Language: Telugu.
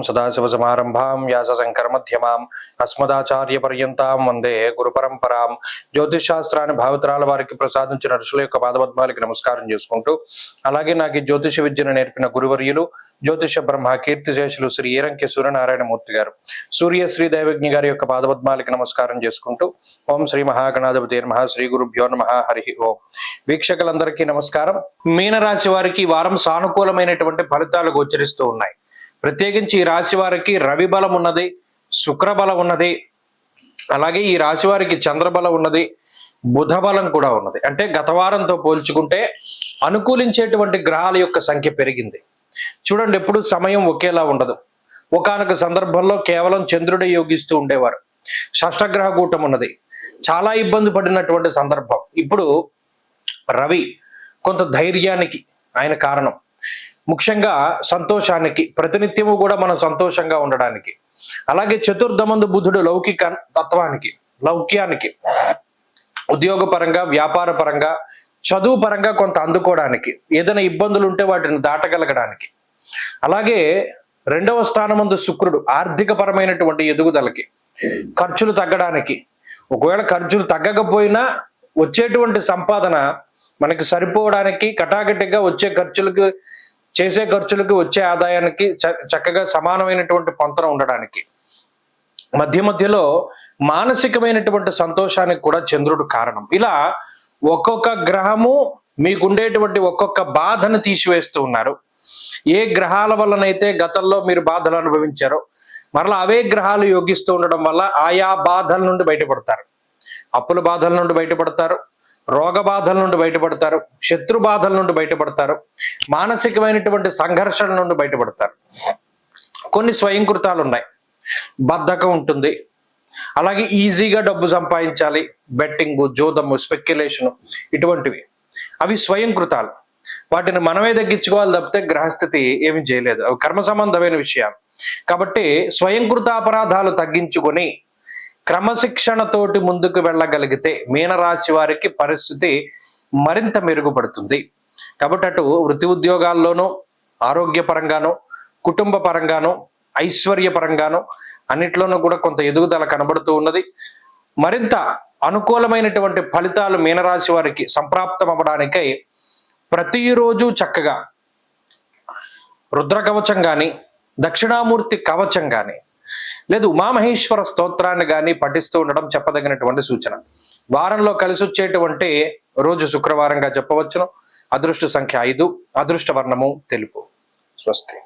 సదాశివసమారంభాం వ్యాసశంకరమధ్యమాం అస్మదాచార్యపర్యంతాం వందే గురుపరంపరాం. జ్యోతిష్ శాస్త్రాన్ని భావితరాల వారికి ప్రసాదించిన ఋషుల యొక్క పాదపద్మాలకి నమస్కారం చేసుకుంటూ, అలాగే నాకు ఈ జ్యోతిష విద్యను నేర్పిన గురువర్యులు జ్యోతిష బ్రహ్మ కీర్తిశేషులు శ్రీ ఈరంకి సూర్యనారాయణమూర్తి గారు, సూర్య శ్రీ దైవజ్ఞ గారి యొక్క పాదపద్మాలకి నమస్కారం చేసుకుంటూ, ఓం శ్రీ మహాగణాధిపతి నమః, శ్రీ గురుభ్యో నమః, హరి ఓం. వీక్షకులందరికీ నమస్కారం. మీనరాశి వారికి వారం సానుకూలమైనటువంటి ఫలితాలు గోచరిస్తూ ఉన్నాయి. ప్రత్యేకించి ఈ రాశి వారికి రవి బలం ఉన్నది, శుక్ర బలం ఉన్నది, అలాగే ఈ రాశి వారికి చంద్రబలం ఉన్నది, బుధ బలం కూడా ఉన్నది. అంటే గత వారంతో పోల్చుకుంటే అనుకూలించేటువంటి గ్రహాల యొక్క సంఖ్య పెరిగింది. చూడండి, ఎప్పుడు సమయం ఒకేలా ఉండదు. ఒకానొక సందర్భంలో కేవలం చంద్రుడే యోగిస్తూ ఉండేవారు. షష్టగ్రహ కూటం ఉన్నది, చాలా ఇబ్బంది పడినటువంటి సందర్భం. ఇప్పుడు రవి కొంత ధైర్యానికి ఆయన కారణం, ముఖ్యంగా సంతోషానికి, ప్రతినిత్యము కూడా మనం సంతోషంగా ఉండడానికి. అలాగే చతుర్థమందు బుధుడు లౌకిక తత్వానికి, లౌక్యానికి, ఉద్యోగ పరంగా, వ్యాపార పరంగా, చదువు పరంగా కొంత అందుకోవడానికి, ఏదైనా ఇబ్బందులు ఉంటే వాటిని దాటగలగడానికి. అలాగే రెండవ స్థానమందు శుక్రుడు ఆర్థిక పరమైనటువంటి ఎదుగుదలకి, ఖర్చులు తగ్గడానికి. ఒకవేళ ఖర్చులు తగ్గకపోయినా వచ్చేటువంటి సంపాదన మనకి సరిపోవడానికి, కటాకటిగా వచ్చే ఖర్చులకు, చేసే ఖర్చులకు వచ్చే ఆదాయానికి చక్కగా సమానమైనటువంటి పొంతన ఉండడానికి. మధ్య మధ్యలో మానసికమైనటువంటి సంతోషానికి కూడా చంద్రుడు కారణం. ఇలా ఒక్కొక్క గ్రహము మీకుండేటువంటి ఒక్కొక్క బాధను తీసివేస్తూ ఉన్నారు. ఏ గ్రహాల వల్లనైతే గతంలో మీరు బాధలు అనుభవించారో మరలా అవే గ్రహాలు యోగిస్తూ ఉండడం వల్ల ఆయా బాధల నుండి బయటపడతారు. అప్పుల బాధల నుండి బయటపడతారు, రోగ బాధల నుండి బయటపడతారు, శత్రు బాధల నుండి బయటపడతారు, మానసికమైనటువంటి సంఘర్షణ నుండి బయటపడతారు. కొన్ని స్వయంకృతాలు ఉన్నాయి, బద్ధకం ఉంటుంది, అలాగే ఈజీగా డబ్బు సంపాదించాలి, బెట్టింగ్, జోదము, స్పెక్యులేషన్, ఇటువంటివి అవి స్వయంకృతాలు. వాటిని మనమే తగ్గించుకోవాలి తప్పితే గ్రహస్థితి ఏమి చేయలేదు. అవి కర్మ సంబంధమైన విషయాలు. కాబట్టి స్వయంకృత అపరాధాలు తగ్గించుకొని క్రమశిక్షణతోటి ముందుకు వెళ్ళగలిగితే మీనరాశి వారికి పరిస్థితి మరింత మెరుగుపడుతుంది. కాబట్టి అటు వృత్తి ఉద్యోగాల్లోనూ, ఆరోగ్యపరంగానూ, కుటుంబ పరంగానూ, ఐశ్వర్యపరంగానూ అన్నిట్లోనూ కూడా కొంత ఎదుగుదల కనబడుతూ ఉన్నది. మరింత అనుకూలమైనటువంటి ఫలితాలు మీనరాశి వారికి సంప్రాప్తం అవ్వడానికై ప్రతిరోజు చక్కగా రుద్ర కవచం కానీ, దక్షిణామూర్తి కవచం కానీ, లేదు ఉమామహేశ్వర స్తోత్రాన్ని కానీ పఠిస్తూ ఉండడం చెప్పదగినటువంటి సూచన. వారంలో కలిసి వచ్చేటువంటి రోజు శుక్రవారంగా చెప్పవచ్చును. అదృష్ట సంఖ్య 5, అదృష్ట వర్ణము తెలుపు. స్వస్తి.